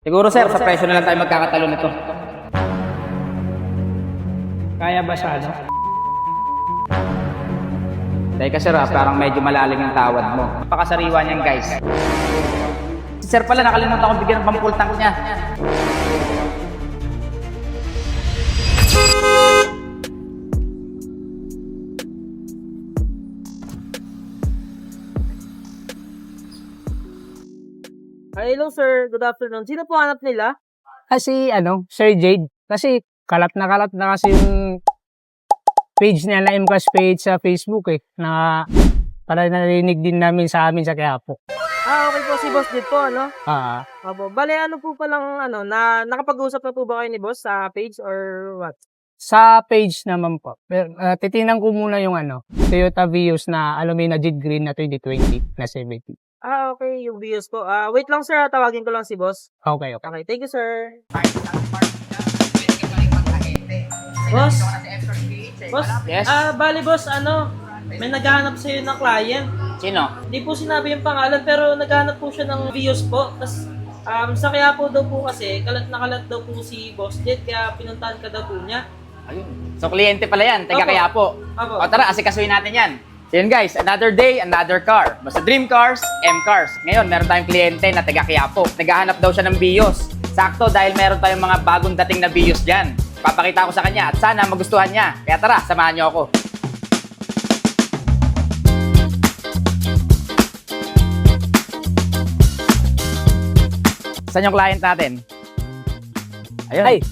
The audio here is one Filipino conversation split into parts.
Siguro sir, sa presyo na lang tayo magkakatalo nito. Kaya ba siya, no? Dahil ka sir, parang medyo malalim yung tawad mo. Napakasariwa niyan guys. Si sir pala, nakalimutan akong bigyan ng pampul tank niya. Hello sir, good afternoon. Sino po hanap nila? Kasi Sir Jade. Kasi kalat na kasi yung page niya na MCAS page sa Facebook eh. Na para narinig din namin sa amin sa Quiapo. Okay po, si Boss Jade po, ano? Ah, Opo. Bale, ano po palang, nakapag-usap na po ba kayo ni Boss sa page or what? sa page naman po. Pero, titingnan ko muna yung Toyota Vios na Alumina Jade Green na 2020 na 70. Okay, yung views po. Wait lang sir, tawagin ko lang si Boss. Okay. Okay, thank you sir. Boss? Boss? Yes? Bale boss, may naghahanap sa'yo ng client. Sino? Hindi po sinabi yung pangalan pero naghahanap po siya ng views po. Tapos sa Quiapo daw po kasi, kalat na kalat daw po si Boss Jet kaya pinuntahan ka daw po niya. Ayun. So kliyente pala yan, taga Opo. Quiapo. Opo. O tara, asikasuhin natin yan. So yun guys, another day, another car. Basta Dream Cars, M Cars. Ngayon, meron tayong kliyente na taga Quiapo. Naghahanap daw siya ng Vios. Sakto dahil meron tayong mga bagong dating na Vios dyan. Papakita ko sa kanya at sana magustuhan niya. Kaya tara, samahan niyo ako. Saan yung client natin? Ayun.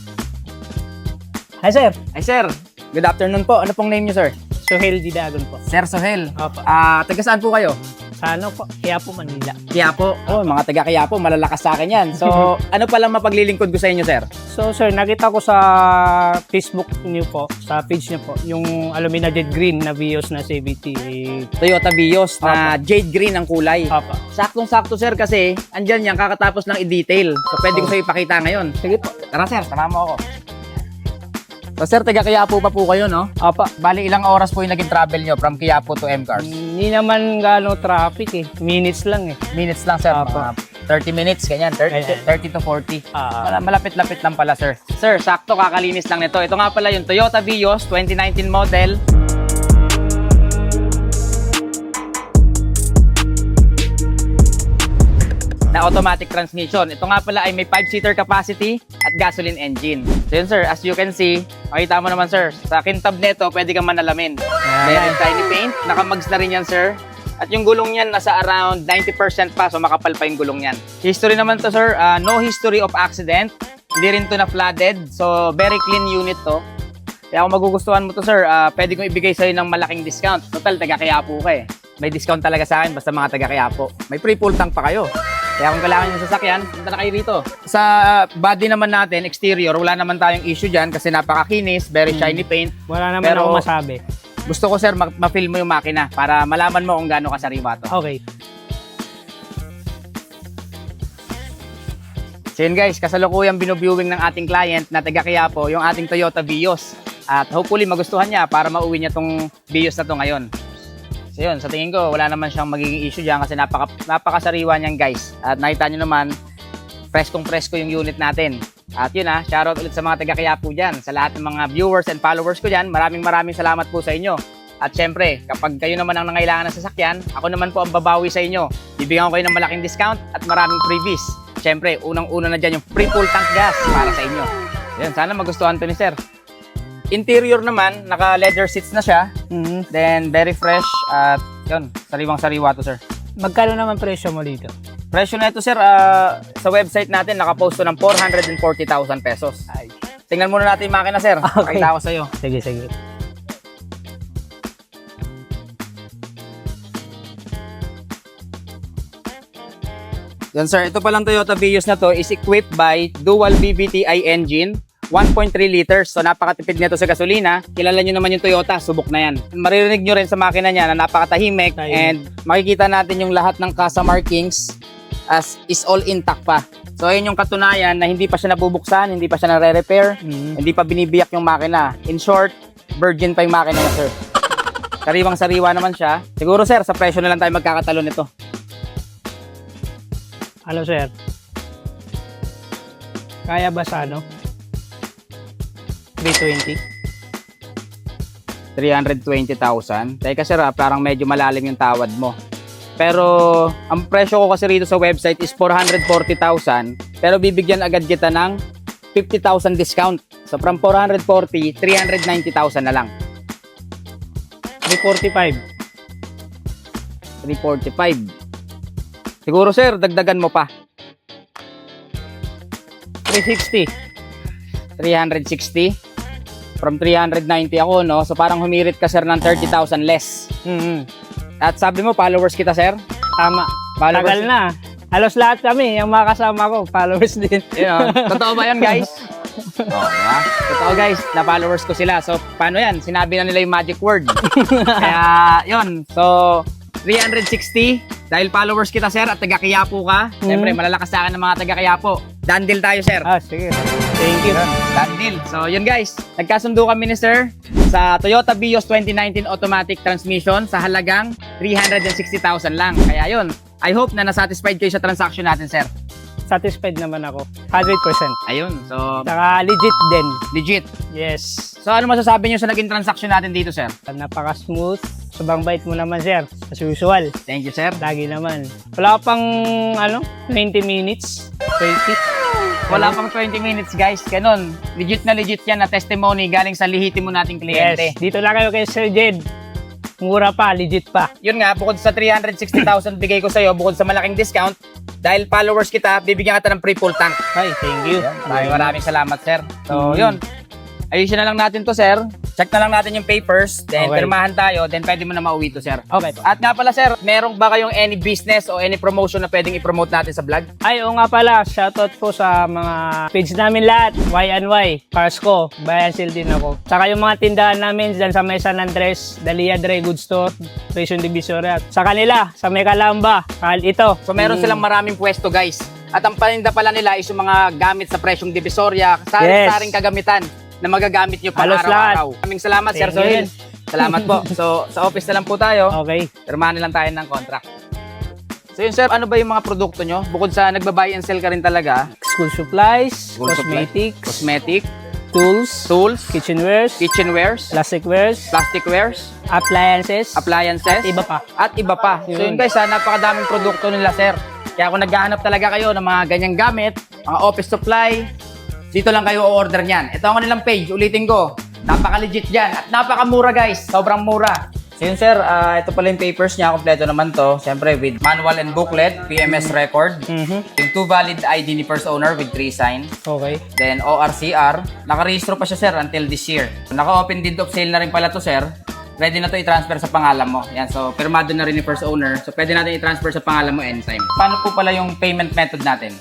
Hi sir. Ay sir, good afternoon po. Ano pong name niyo sir? Suhel Didagon po. Sir Sohel. Opo. Taga saan po kayo? Sa po? Quiapo, Manila. Quiapo. Oh, mga taga Quiapo, malalakas sa akin yan. So, ano palang mapaglilingkod ko sa inyo, sir? So sir, nakita ko sa Facebook niyo po, sa page niyo po, yung Alumina Jade Green na Vios na CVT. Toyota Vios na jade green ang kulay. Opo. Saktong-sakto, sir, kasi andyan yan, kakatapos lang i-detail. So, pwede ko sa ipakita ngayon. Sige po. Tara, sir, sama mo ako. So, sir, taga Quiapo pa po kayo, no? Opo. Bali, ilang oras po yung naging travel nyo from Quiapo to M Cars? Hindi naman gano'ng traffic eh. Minutes lang eh. Minutes lang, sir. Opo. Mga 30 minutes, ganyan. 30, Ayan. 30 to 40. Ah. Malapit-lapit lang pala, sir. Sir, sakto, kakalinis lang nito. Ito nga pala yung Toyota Vios 2019 model. Na automatic transmission. Ito nga pala ay may 5-seater capacity at gasoline engine. So yun, sir, as you can see, makita mo naman, sir, sa kintab nito, pwede kang manalamin. Meron tiny paint, nakamags na rin yan, sir. At yung gulong niyan, nasa around 90% pa, so makapal pa yung gulong niyan. History naman to, sir, no history of accident. Hindi rin to na flooded, so very clean unit to. Kaya kung magugustuhan mo to, sir, pwede kong ibigay sa'yo ng malaking discount. Total, taga Quiapo ka eh. May discount talaga sa akin, basta mga taga Quiapo. May free full tank pa kayo. Kaya kung kailangan nyo ng sasakyan, punta na kayo rito. Sa body naman natin, exterior, wala naman tayong issue dyan kasi napakakinis, very shiny paint. Wala naman Pero- ako masabi. Gusto ko, sir, ma-feel mo yung makina para malaman mo kung gaano kasariwa to. Okay. So yun guys, kasalukuyang binuviewing ng ating client na taga Quiapo, yung ating Toyota Vios. At hopefully magustuhan niya para mauwi niya tong Vios na to ngayon. So yun, sa tingin ko, wala naman siyang magiging issue dyan kasi napakasariwa niyan guys. At nakita nyo naman, preskong-presko yung unit natin. At yun shoutout ulit sa mga taga Quiapo dyan. Sa lahat ng mga viewers and followers ko dyan, maraming salamat po sa inyo. At syempre, kapag kayo naman ang nangailangan ng sasakyan, ako naman po ang babawi sa inyo. Bibigyan ko kayo ng malaking discount at maraming freebies. Syempre, unang-una na dyan yung free full tank gas para sa inyo. Yan, sana magustuhan to ni sir. Interior naman, naka-leather seats na siya. Then, very fresh. At yun, sariwang-sariwa to, sir. Magkano naman presyo mo dito? Presyo na ito, sir, sa website natin, nakaposto ng 440,000 pesos. Ay. Tingnan muna natin yung makina, sir. Okay. Pakita ko sa'yo. Sige. Yan, sir. Ito palang Toyota Vios na to is equipped by dual VVTi engine, 1.3 liters. So, napakatipid nito sa gasolina. Kilala nyo naman yung Toyota. Subok na yan. Maririnig nyo rin sa makina niya na napakatahimik. And makikita natin yung lahat ng kasa markings as is all intact pa. So, ayun yung katunayan na hindi pa siya nabubuksan, hindi pa siya nare-repair, hindi pa binibiyak yung makina. In short, virgin pa yung makina niya, sir. Sariwang-sariwa naman siya. Siguro, sir, sa presyo na lang tayo magkakatalo nito. Ano sir? Kaya ba sa ano? 320? 320,000. Teka sir, parang medyo malalim yung tawad mo. Pero ang presyo ko kasi rito sa website is 440,000. Pero bibigyan agad kita ng 50,000 discount. So from 440, 390,000 na lang. 345. 345. Siguro sir, dagdagan mo pa. 360. 360. From 390 ako, no? So parang humirit ka sir ng 30,000 less. At sabi mo, followers kita sir? Tama. Followers. Tagal na. Halos lahat kami, yung mga kasama ko, followers din. Yun, totoo ba yan guys? Oh, diba? Totoo guys, na followers ko sila. So paano yan? Sinabi na nila yung magic word. Kaya yun. So 360 dahil followers kita sir at taga Quiapo ka. Siyempre malalakas sa akin ng mga taga Quiapo. Done deal tayo sir. Sige. Thank you. Done deal. So yun guys, nagkasundo kami ni sir sa Toyota Vios 2019 automatic transmission sa halagang 360,000 lang. Kaya yun, I hope na nasatisfied kayo sa transaction natin sir. Satisfied naman ako. 100%. Ayun, so Saka legit din. legit. Yes. So ano masasabi nyo sa naging transaction natin dito sir? Napaka-smooth. Sobrang bait mo naman, sir. As usual. Thank you sir. Lagi naman. Wala pang, 20 minutes. 20. Wala pang 20 minutes guys, ganun. Legit yan na testimony galing sa lihitimo nating kliyente. Yes. Dito lang kayo kay Sir Jed. Mura pa, legit pa. Yun nga, bukod sa 360,000 bigay ko sa'yo, bukod sa malaking discount, dahil followers kita, bibigyan kita ng free full tank. Ay, thank you. Maraming salamat sir. So yun, ayusin na lang natin to sir. Check na lang natin yung papers, then Okay. pirmahan tayo, then pwede mo na mauwi to sir. Okay po. At nga pala sir, meron ba kayong any business o any promotion na pwedeng i-promote natin sa vlog? Ay, oo nga pala. Shoutout po sa mga page namin lahat. Y&Y, Parsco, Bayan Seal din ako. Saka yung mga tindahan namin dyan sa may San Andres, Dalia Dry Goods Store, Ration Divisoria. Sa kanila, sa may Calamba, ito. So meron silang maraming pwesto guys. At ang paninda pala nila is yung mga gamit sa presyong Divisoria, saring kagamitan na magagamit nyo pang Halos araw-araw. Maraming salamat Sir Thank you Sohil. din. Salamat po. So sa office na lang po tayo. Okay. Pirmahan na lang tayo ng contract. So yun sir, ano ba yung mga produkto nyo? Bukod sa nagbabuy and sell ka rin talaga, School supplies, School supplies, cosmetics, cosmetic, tools, tools, kitchenwares, kitchenwares, plasticwares, plasticwares, appliances, appliances, at iba pa. At iba pa. So yun guys, napakadaming produkto nila sir. Kaya kung naghahanap talaga kayo ng mga ganyang gamit, mga office supply, dito lang kayo o-order niyan. Ito ang kanilang page, ulitin ko. Napaka-legit yan at napakamura guys. Sobrang mura. So yun sir, ito pala yung papers niya. Kompleto naman to. Siyempre with manual and booklet, PMS record, yung 2 valid ID ni first owner with 3 sign. Okay. Then ORCR. Nakarehistro pa siya sir until this year. Naka-open deed of sale na rin pala to sir. Ready na to i-transfer sa pangalan mo. Yan, so pirmado na rin ni first owner. So pwede natin i-transfer sa pangalan mo anytime. Paano po pala yung payment method natin?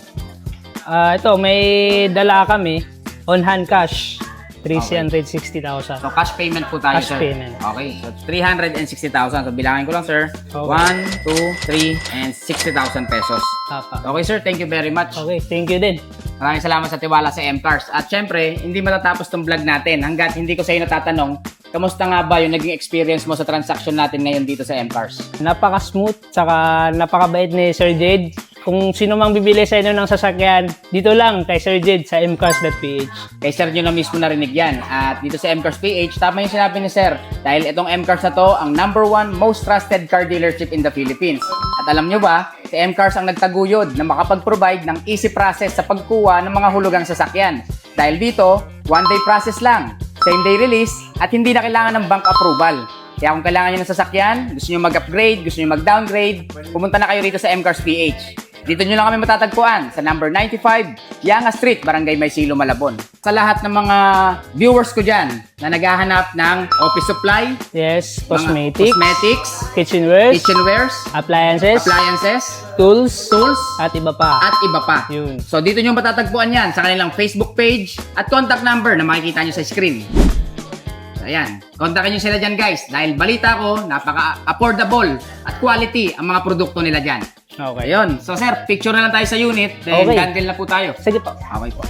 Ito, may dala kami on hand cash. 360,000. So cash payment po tayo Cash sir. payment. Okay, so 360,000. So bilangin ko lang sir. Okay. 1, 2, 3, and 60,000 pesos. Tapa. Okay sir, thank you very much. Okay, thank you din. Maraming salamat sa tiwala sa M-Cars. At syempre, hindi matatapos tong vlog natin hanggat hindi ko sa iyo natatanong, kamusta nga ba yung naging experience mo sa transaction natin ngayon dito sa M-Cars? Napaka-smooth, saka napakabait ni Sir Jade. Kung sino mang bibili sa inyo ng sasakyan, dito lang kay Sir Jade sa mcars.ph. Kay Sir nyo na mismo narinig yan. At dito sa M-Cars PH, tama yung sinabi ni Sir. Dahil itong M-Cars na to, ang #1 most trusted car dealership in the Philippines. At alam nyo ba, si M-Cars ang nagtaguyod na makapag-provide ng easy process sa pagkuha ng mga hulugang sasakyan. Dahil dito, 1-day process lang, same-day release, at hindi na kailangan ng bank approval. Kaya kung kailangan nyo ng sasakyan, gusto nyo mag-upgrade, gusto nyo mag-downgrade, pumunta na kayo rito sa M-Cars PH. Dito nyo lang kami matatagpuan sa number 95, Yanga Street, Barangay Maysilo, Malabon. Sa lahat ng mga viewers ko dyan na naghahanap ng office supply, Yes, mga cosmetics, kitchenwares, kitchenwares, appliances, tools, at iba pa. at iba pa. Yun. So dito nyo matatagpuan yan sa kanilang Facebook page at contact number na makikita nyo sa screen. Ayan, kontakin nyo sila dyan guys dahil balita ko, napaka-affordable at quality ang mga produkto nila dyan. Okay. Ayun, so sir, picture na lang tayo sa unit, then Okay. handle na po tayo. Sige po. Okay po.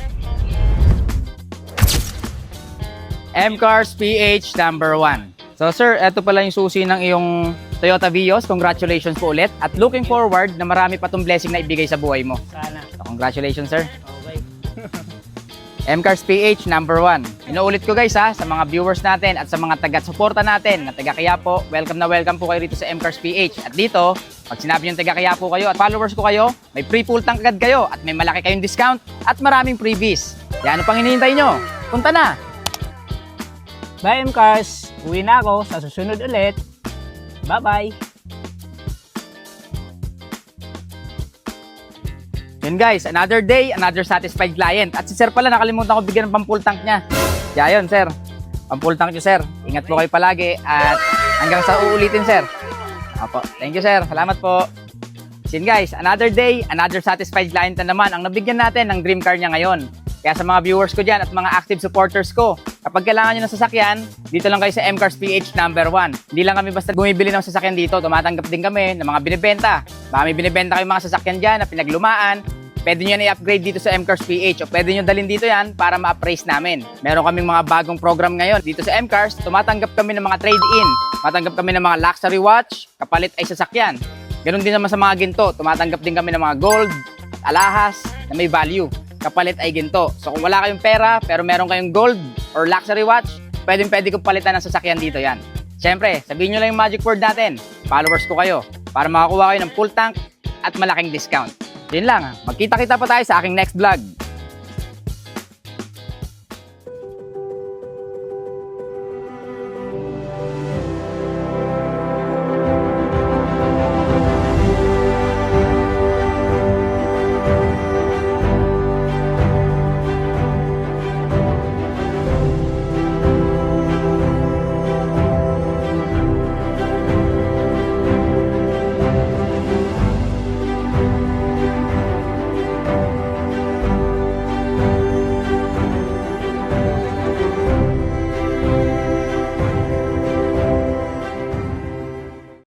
M-Cars PH #1. So sir, eto pala yung susi ng iyong Toyota Vios. Congratulations po ulit. At looking forward na marami pa tong blessing na ibigay sa buhay mo. Sana. So, congratulations sir. Okay. MCars PH number 1. Inuulit ko guys ha, sa mga viewers natin at sa mga taga-suporta natin na taga Quiapo, welcome na welcome po kayo rito sa MCars PH. At dito, pag sinabi yung taga Quiapo kayo at followers ko kayo, may free full tank agad kayo at may malaki kayong discount at maraming freebies. Kaya ano pang hinihintay nyo? Punta na! Bye MCars! Uwi na ako sa susunod ulit. Bye-bye! Yun guys, another day, another satisfied client. At si sir pala, nakalimutan ko bigyan ng pang-full tank niya. Kaya yun sir, pang-full tank nyo sir. Ingat po kayo palagi at hanggang sa uulitin sir. Opo, thank you sir, salamat po. Yun guys, another day, another satisfied client na naman ang nabigyan natin ng dream car niya ngayon. Kaya sa mga viewers ko dyan at mga active supporters ko, kapag kailangan nyo ng sasakyan, dito lang kayo sa MCars PH number 1. Hindi lang kami basta bumibili ng sasakyan dito, tumatanggap din kami ng mga binibenta. Baka may binibenta kayong mga sasakyan dyan na pinaglumaan, pwede nyo na i-upgrade dito sa MCars PH o pwede nyo dalhin dito yan para ma-appraise namin. Meron kaming mga bagong program ngayon dito sa MCars, tumatanggap kami ng mga trade-in, tumatanggap kami ng mga luxury watch, kapalit ay sasakyan. Ganon din naman sa mga ginto, tumatanggap din kami ng mga gold at alahas na may value, kapalit ay ginto. So kung wala kayong pera pero meron kayong gold or luxury watch, pwede kong palitan ng sasakyan dito yan. Siyempre, sabihin nyo lang yung magic word natin, followers ko kayo, para makakuha kayo ng full tank at malaking discount. Yun lang, magkita-kita pa tayo sa aking next vlog.